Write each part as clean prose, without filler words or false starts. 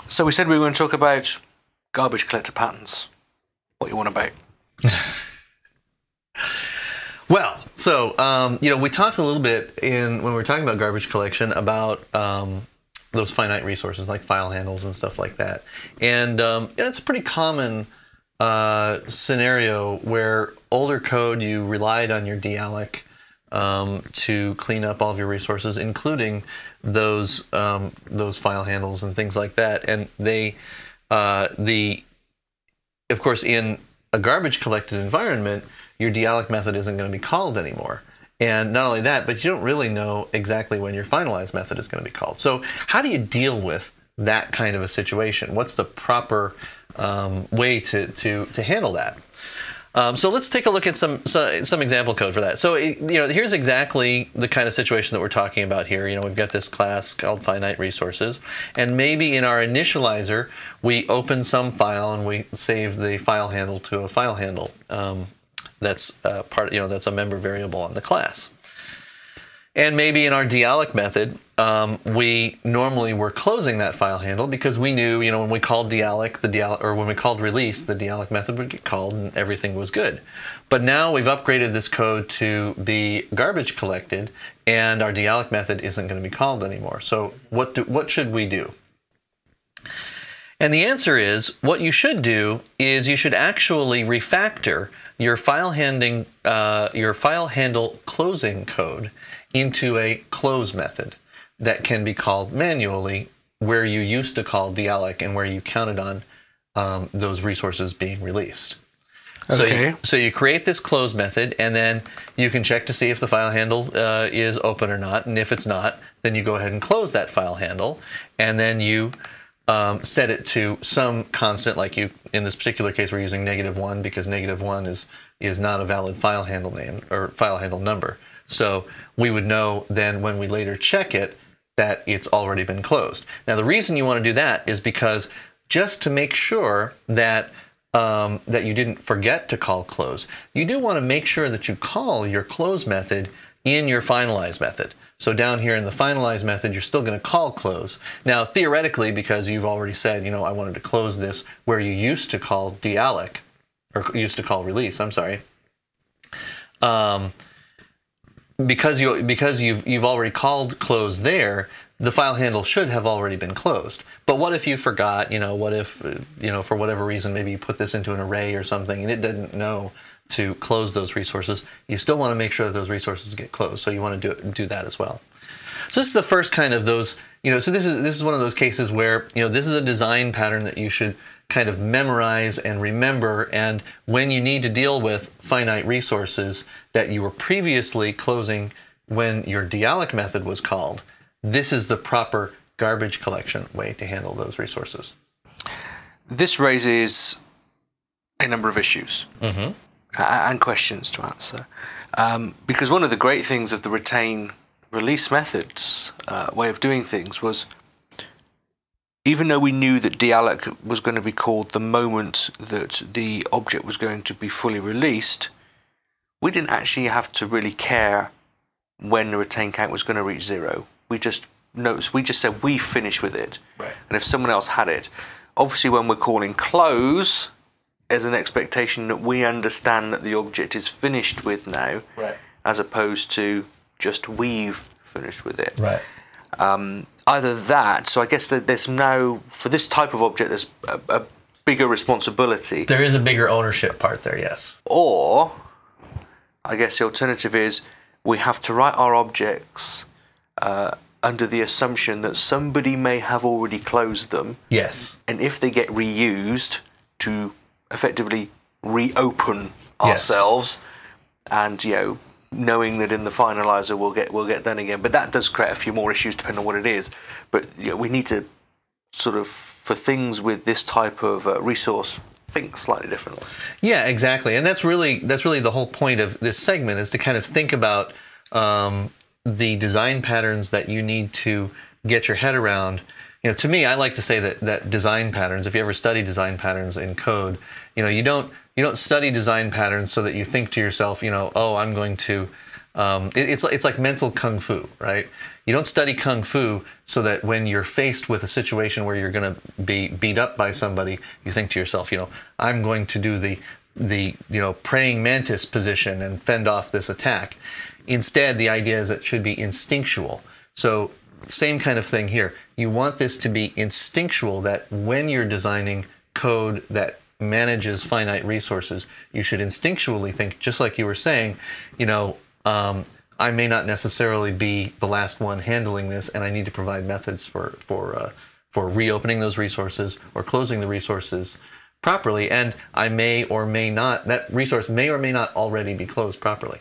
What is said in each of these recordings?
So we said we were going to talk about garbage collector patterns. What you want about? Well, so we talked a little bit when we were talking about garbage collection about those finite resources like file handles and stuff like that, and it's a pretty common scenario where older code you relied on your dealloc to clean up all of your resources, including those file handles and things like that, and of course, in a garbage collected environment, your dealloc method isn't going to be called anymore. And not only that, but you don't really know exactly when your finalize method is going to be called. So how do you deal with that kind of a situation? What's the proper way to handle that? So let's take a look at some example code for that. So here's exactly the kind of situation that we're talking about here. We've got this class called finite resources, and maybe in our initializer we open some file and we save the file handle to a file handle that's that's a member variable on the class. And maybe in our dealloc method, we normally were closing that file handle because we knew, when we called dealloc, or when we called release, the dealloc method would get called and everything was good. But now we've upgraded this code to be garbage collected, and our dealloc method isn't going to be called anymore. So what should we do? And the answer is, what you should do is you should actually refactor your file handle closing code into a close method that can be called manually, where you used to call dealloc and where you counted on those resources being released. Okay. So you create this close method, and then you can check to see if the file handle is open or not. And if it's not, then you go ahead and close that file handle, and then you set it to some constant. Like in this particular case, we're using -1 because -1 is not a valid file handle name or file handle number. So we would know then when we later check it that it's already been closed. Now the reason you want to do that is because just to make sure that that you didn't forget to call close, you do want to make sure that you call your close method in your finalize method. So down here in the finalize method, you're still going to call close. Now theoretically, because you've already said, I wanted to close this where you used to call dealloc, or used to call release, I'm sorry. Because you've already called close there, the file handle should have already been closed. But what if you forgot? What if for whatever reason, maybe you put this into an array or something and it didn't know to close those resources? You still want to make sure that those resources get closed, so you want to do that as well. So this is the first kind of those. So this is one of those cases where this is a design pattern that you should kind of memorize and remember, and when you need to deal with finite resources that you were previously closing when your dealloc method was called, this is the proper garbage collection way to handle those resources. This raises a number of issues and questions to answer, because one of the great things of the retain release methods way of doing things was, even though we knew that dealloc was going to be called the moment that the object was going to be fully released, we didn't actually have to really care when the retain count was going to reach 0. We just said we finished with it. Right. And if someone else had it, obviously when we're calling close, there's an expectation that we understand that the object is finished with now, right, as opposed to just we've finished with it. Right. Either that, so I guess that there's now, for this type of object, there's a bigger responsibility. There is a bigger ownership part there, yes. Or, I guess the alternative is, we have to write our objects under the assumption that somebody may have already closed them. Yes. And if they get reused, to effectively reopen Yes. ourselves, and knowing that in the finalizer we'll get done again. But that does create a few more issues depending on what it is. But we need to sort of, for things with this type of resource, think slightly differently. Yeah, exactly. And that's really the whole point of this segment, is to kind of think about the design patterns that you need to get your head around. To me, I like to say that design patterns, if you ever study design patterns in code, you don't study design patterns so that you think to yourself, oh, I'm going to, it's like mental kung fu, right? You don't study Kung Fu so that when you're faced with a situation where you're going to be beat up by somebody, you think to yourself, I'm going to do the praying mantis position and fend off this attack. Instead, the idea is it should be instinctual. So same kind of thing here. You want this to be instinctual, that when you're designing code that manages finite resources, you should instinctually think, just like you were saying, I may not necessarily be the last one handling this, and I need to provide methods for reopening those resources or closing the resources properly, and I may or may not, that resource may or may not already be closed properly.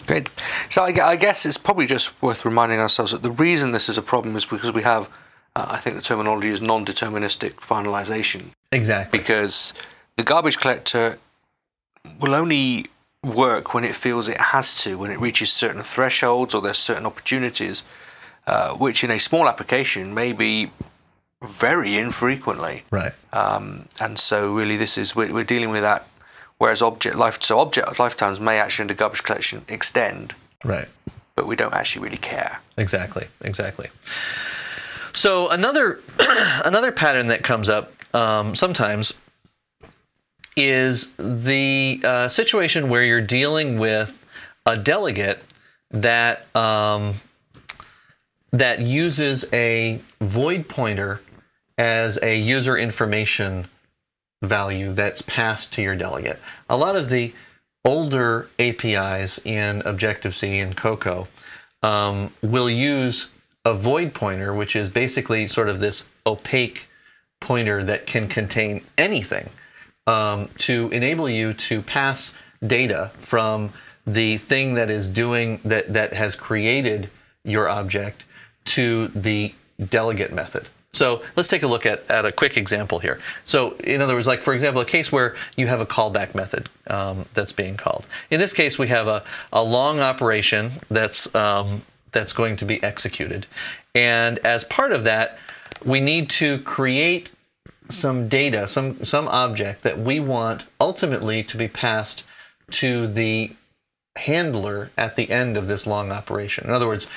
Great. So I guess it's probably just worth reminding ourselves that the reason this is a problem is because we have, I think the terminology is non-deterministic finalization. Exactly. Because the garbage collector will only work when it feels it has to, when it reaches certain thresholds or there's certain opportunities, which in a small application may be very infrequently. Right. And so really we're dealing with that, whereas object lifetimes may actually under garbage collection extend. Right. But we don't actually really care. Exactly. So another pattern that comes up sometimes is the situation where you're dealing with a delegate that that uses a void pointer as a user information value that's passed to your delegate. A lot of the older APIs in Objective-C and Cocoa will use a void pointer, which is basically sort of this opaque pointer that can contain anything, to enable you to pass data from the thing that is doing that has created your object to the delegate method. So let's take a look at a quick example here. So in other words, like for example, a case where you have a callback method that's being called. In this case, we have a long operation that's going to be executed, and as part of that, we need to create some data, some object that we want ultimately to be passed to the handler at the end of this long operation. In other words,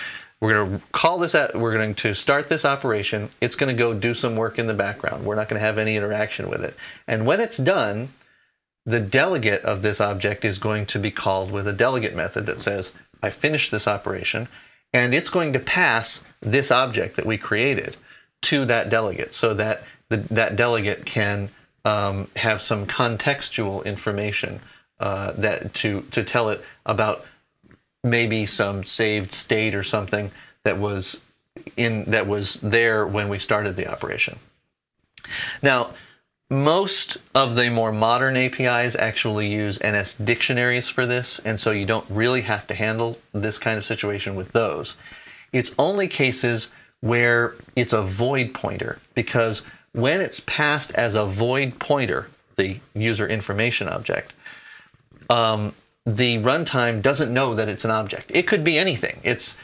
we're going to call this out, we're going to start this operation. It's going to go do some work in the background. We're not going to have any interaction with it. And when it's done, the delegate of this object is going to be called with a delegate method that says, I finished this operation, and it's going to pass this object that we created to that delegate so that that delegate can have some contextual information that to tell it about maybe some saved state or something that was there when we started the operation. Now, most of the more modern APIs actually use NS dictionaries for this, and so you don't really have to handle this kind of situation with those. It's only cases where it's a void pointer, because when it's passed as a void pointer, the user information object, the runtime doesn't know that it's an object. It could be anything. It's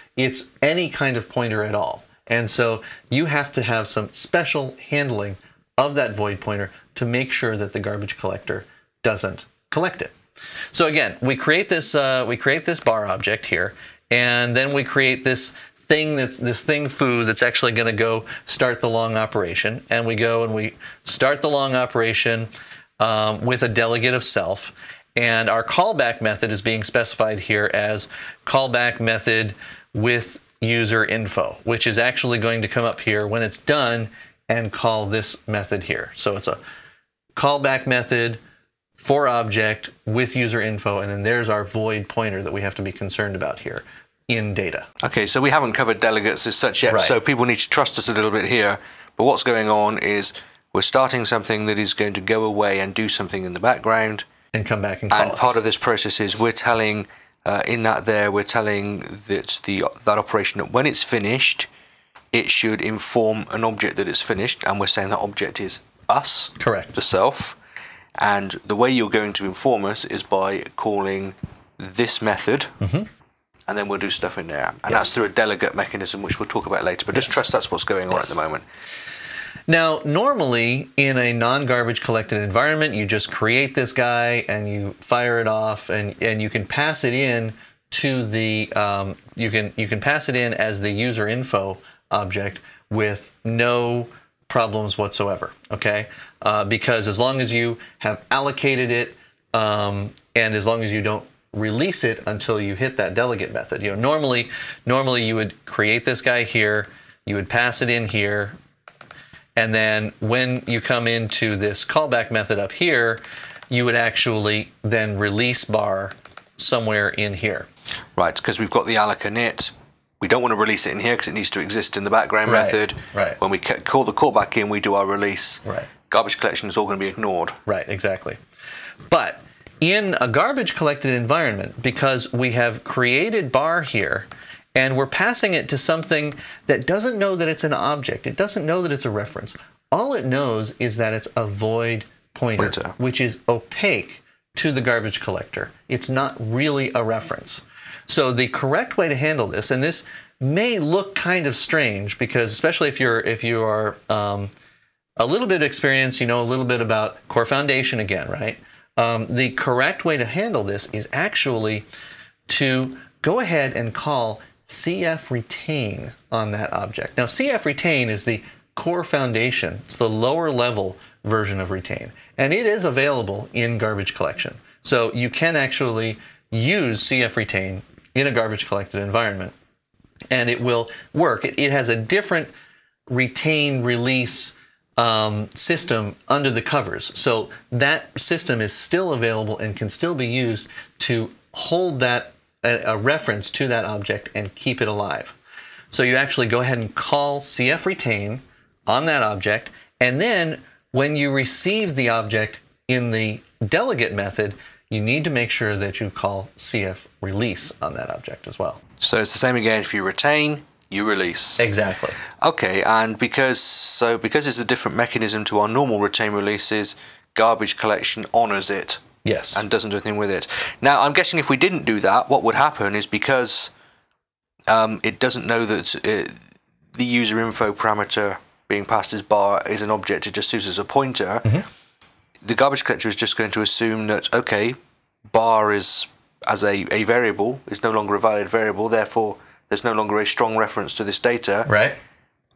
any kind of pointer at all. And so you have to have some special handling of that void pointer to make sure that the garbage collector doesn't collect it. So again, we create this bar object here, and then we create this thing foo that's actually going to go start the long operation, and we go and we start the long operation with a delegate of self, and our callback method is being specified here as callback method with user info, which is actually going to come up here when it's done and call this method here. So it's a callback method for object with user info, and then there's our void pointer that we have to be concerned about here in data. Okay, so we haven't covered delegates as such yet, right. So people need to trust us a little bit here. But what's going on is we're starting something that is going to go away and do something in the background. And come back and call us. And part of this process is we're telling, we're telling that operation that when it's finished, it should inform an object that it's finished, and we're saying that object is us. Correct. The self. And the way you're going to inform us is by calling this method, and then we'll do stuff in there. And that's through a delegate mechanism, which we'll talk about later. But just trust that's what's going on at the moment. Now, normally in a non-garbage collected environment, you just create this guy and you fire it off, and you can pass it in to the you can pass it in as the user info object with no problems whatsoever. Okay, because as long as you have allocated it and as long as you don't release it until you hit that delegate method. Normally you would create this guy here, you would pass it in here, and then when you come into this callback method up here, you would actually then release bar somewhere in here. Right, because we've got the alloc init. We don't want to release it in here because it needs to exist in the background method. Right. When we call the callback in, we do our release. Right. Garbage collection is all going to be ignored. Right, exactly. But in a garbage collected environment, because we have created bar here, and we're passing it to something that doesn't know that it's an object, it doesn't know that it's a reference. All it knows is that it's a void pointer, which is opaque to the garbage collector. It's not really a reference. So the correct way to handle this, and this may look kind of strange, because especially if you are a little bit of experience, you know a little bit about Core Foundation again, right? The correct way to handle this is actually to go ahead and call CF retain on that object. Now, CF retain is the Core Foundation. It's the lower level version of retain, and it is available in garbage collection. So you can actually use CF retain in a garbage collected environment, and it will work. It has a different retain release system under the covers. So that system is still available and can still be used to hold that a reference to that object and keep it alive. So you actually go ahead and call CF retain on that object, and then when you receive the object in the delegate method, you need to make sure that you call CF release on that object as well. So it's the same again. If you retain, you release. Exactly. Okay, and because it's a different mechanism to our normal retain releases, garbage collection honors it. Yes. And doesn't do anything with it. Now, I'm guessing if we didn't do that, what would happen is because it doesn't know that the user info parameter being passed as bar is an object, it just uses as a pointer, the garbage collector is just going to assume that, okay, bar is, as a variable, is no longer a valid variable, therefore there's no longer a strong reference to this data. Right.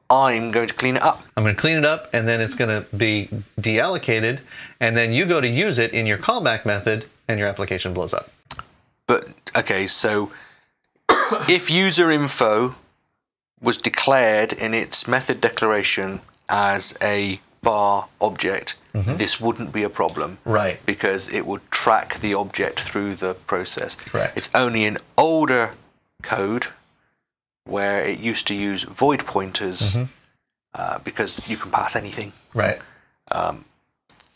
I'm going to clean it up. I'm going to clean it up, and then it's going to be deallocated, and then you go to use it in your callback method, and your application blows up. But, okay, so if user info was declared in its method declaration as a bar object, this wouldn't be a problem. Right. Because it would track the object through the process. Correct. It's only in older code where it used to use void pointers because you can pass anything. Right.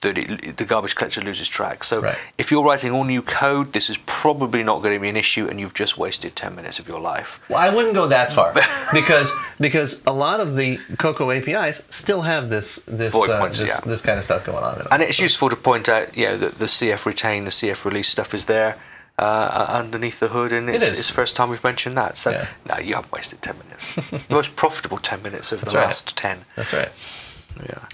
The garbage collector loses track. So right. if you're writing all new code, this is probably not going to be an issue, and you've just wasted 10 minutes of your life. Well, I wouldn't go that far because a lot of the Cocoa APIs still have this this kind of stuff going on in them. And it's useful to point out, that the CF retain, the CF release stuff is there underneath the hood, and it's the first time we've mentioned that. So no, you haven't wasted 10 minutes. The most profitable 10 minutes of the last 10. That's right. Yeah.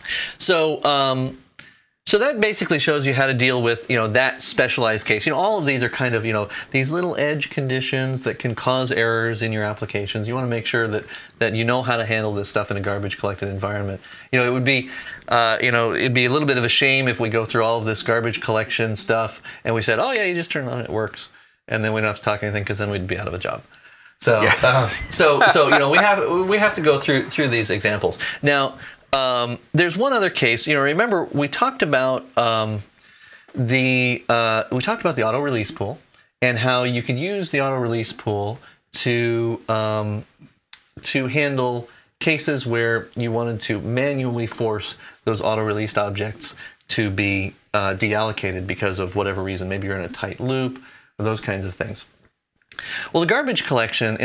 So that basically shows you how to deal with, that specialized case. All of these are kind of, these little edge conditions that can cause errors in your applications. You want to make sure that you know how to handle this stuff in a garbage collected environment. It would be, it'd be a little bit of a shame if we go through all of this garbage collection stuff and we said, oh yeah, you just turn it on, it works, and then we don't have to talk anything because then we'd be out of a job. So, we have to go through these examples now. There's one other case. Remember we talked about the auto release pool and how you could use the auto release pool to handle cases where you wanted to manually force those auto released objects to be deallocated because of whatever reason. Maybe you're in a tight loop or those kinds of things. Well, in a garbage collection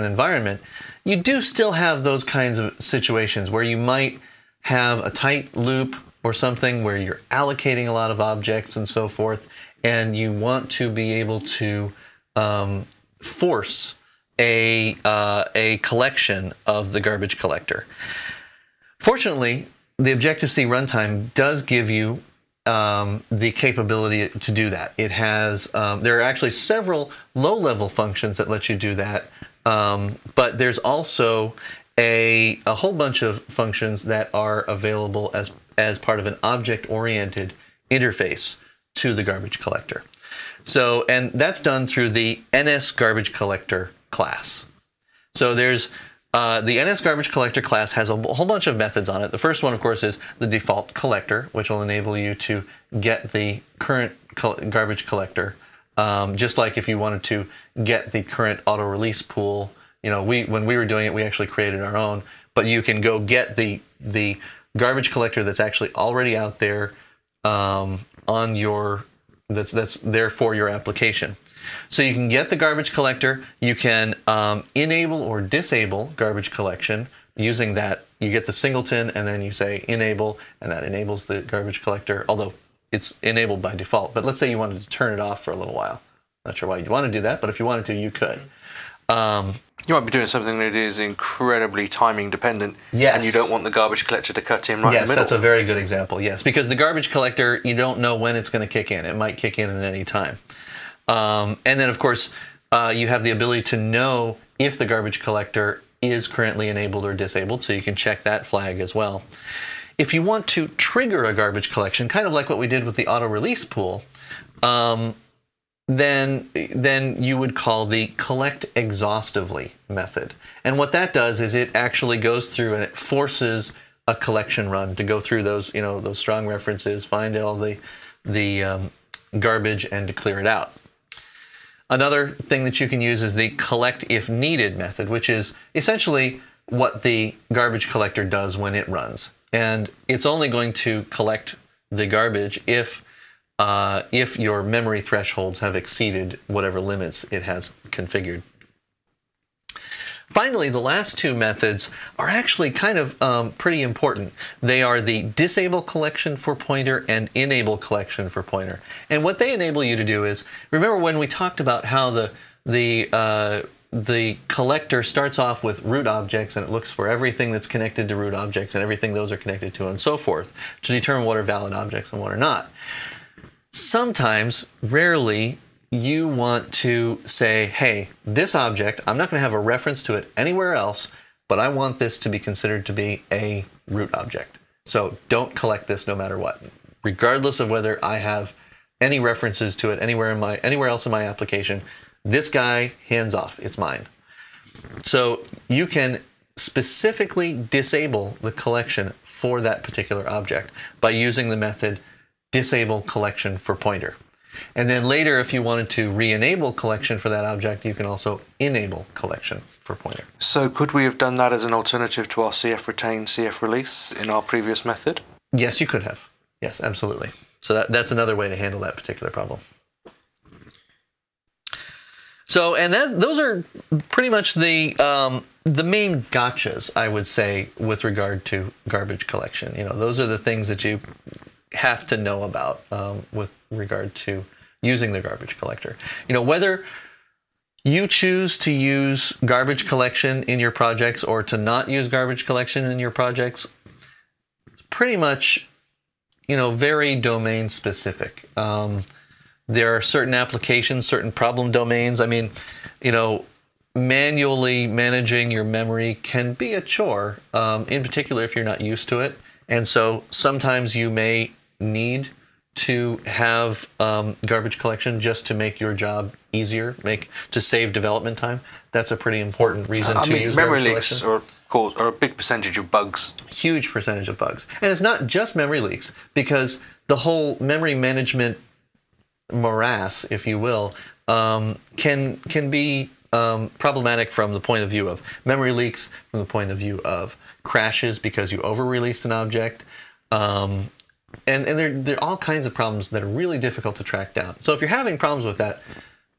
environment, you do still have those kinds of situations where you might have a tight loop or something where you're allocating a lot of objects and so forth, and you want to be able to force a collection of the garbage collector. Fortunately, the Objective-C runtime does give you the capability to do that. It has there are actually several low-level functions that let you do that, but there's also a whole bunch of functions that are available as part of an object-oriented interface to the garbage collector. So, and that's done through the NS Garbage Collector class. So there's the NS Garbage Collector class has a whole bunch of methods on it. The first one, of course, is the default collector, which will enable you to get the current garbage collector. Just like if you wanted to get the current auto-release pool, you know, when we were doing it, we actually created our own. But you can go get the garbage collector that's actually already out there on your that's there for your application. So you can get the garbage collector. You can enable or disable garbage collection using that. You get the singleton, and then you say enable, and that enables the garbage collector. Although it's enabled by default. But let's say you wanted to turn it off for a little while. Not sure why you'd want to do that, but if you wanted to, you could. You might be doing something that is incredibly timing dependent, yes, and you don't want the garbage collector to cut in right in the middle. Yes, that's a very good example, yes. Because the garbage collector, you don't know when it's going to kick in. It might kick in at any time. And then, of course, you have the ability to know if the garbage collector is currently enabled or disabled, so you can check that flag as well. If you want to trigger a garbage collection, kind of like what we did with the auto-release pool, then you would call the collect exhaustively method. And what that does is it actually goes through and it forces a collection run to go through those, you know, those strong references, find all the garbage, and to clear it out. Another thing that you can use is the collect if needed method, which is essentially what the garbage collector does when it runs. And it's only going to collect the garbage if your memory thresholds have exceeded whatever limits it has configured. Finally, the last two methods are actually kind of pretty important. They are the disable collection for pointer and enable collection for pointer. And what they enable you to do is, remember when we talked about how the collector starts off with root objects and it looks for everything that's connected to root objects and everything those are connected to and so forth to determine what are valid objects and what are not. Sometimes, rarely, you want to say, hey, this object, I'm not going to have a reference to it anywhere else, but I want this to be considered to be a root object. So don't collect this no matter what, regardless of whether I have any references to it anywhere else in my application. This guy, hands off, it's mine. So you can specifically disable the collection for that particular object by using the method disable collection for pointer. And then later, if you wanted to re-enable collection for that object, you can also enable collection for pointer. So could we have done that as an alternative to our CF retain, CF release in our previous method? Yes, you could have. Yes, absolutely. So that's another way to handle that particular problem. So, and those are pretty much the main gotchas, I would say, with regard to garbage collection. You know, those are the things that you have to know about with regard to using the garbage collector. You know, whether you choose to use garbage collection in your projects or to not use garbage collection in your projects, it's pretty much, you know, very domain specific. There are certain applications, certain problem domains. I mean, you know, manually managing your memory can be a chore, in particular if you're not used to it. And so sometimes you may need to have garbage collection just to make your job easier, to save development time. That's a pretty important reason to use memory garbage leaks collection. are a big percentage of bugs. Huge percentage of bugs. And it's not just memory leaks, because the whole memory management morass, if you will, can be problematic from the point of view of memory leaks, from the point of view of crashes because you over-released an object. And there are all kinds of problems that are really difficult to track down. So if you're having problems with that,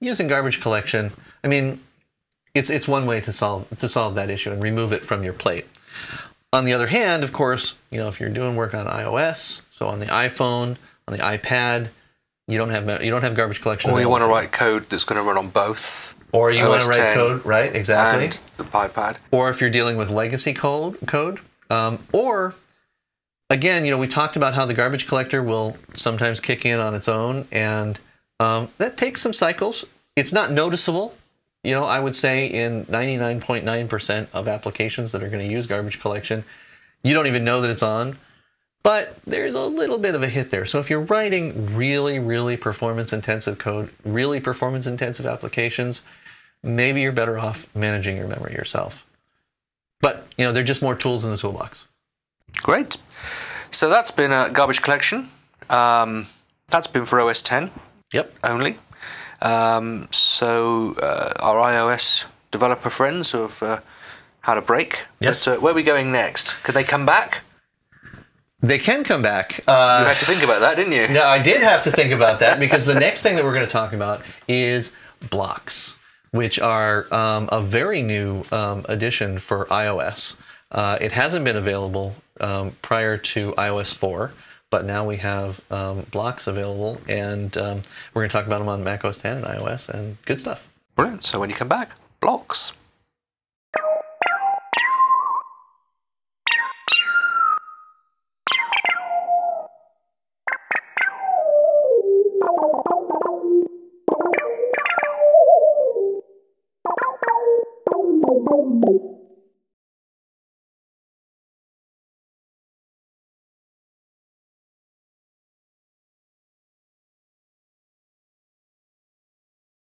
using garbage collection, I mean, it's one way to solve that issue and remove it from your plate. On the other hand, of course, you know, if you're doing work on iOS, so on the iPhone, on the iPad, you don't have garbage collection. Or you want to write code that's going to run on both. Or you want to write code, right? Exactly. And the iPad. Or if you're dealing with legacy code, or again, we talked about how the garbage collector will sometimes kick in on its own, and that takes some cycles. It's not noticeable. I would say in 99.9% of applications that are going to use garbage collection, you don't even know that it's on. But there's a little bit of a hit there. So if you're writing really, really performance-intensive code, really performance-intensive applications, maybe you're better off managing your memory yourself. But, they're just more tools in the toolbox. Great. So that's been garbage collection. That's been for OS X. Yep. Only. So our iOS developer friends who have had a break. Yes. But, where are we going next? Could they come back? They can come back. You had to think about that, didn't you? No, I did have to think about that because the next thing that we're going to talk about is blocks, which are a very new addition for iOS. It hasn't been available prior to iOS 4, but now we have blocks available, and we're going to talk about them on macOS 10 and iOS, and good stuff. Brilliant. So when you come back, blocks.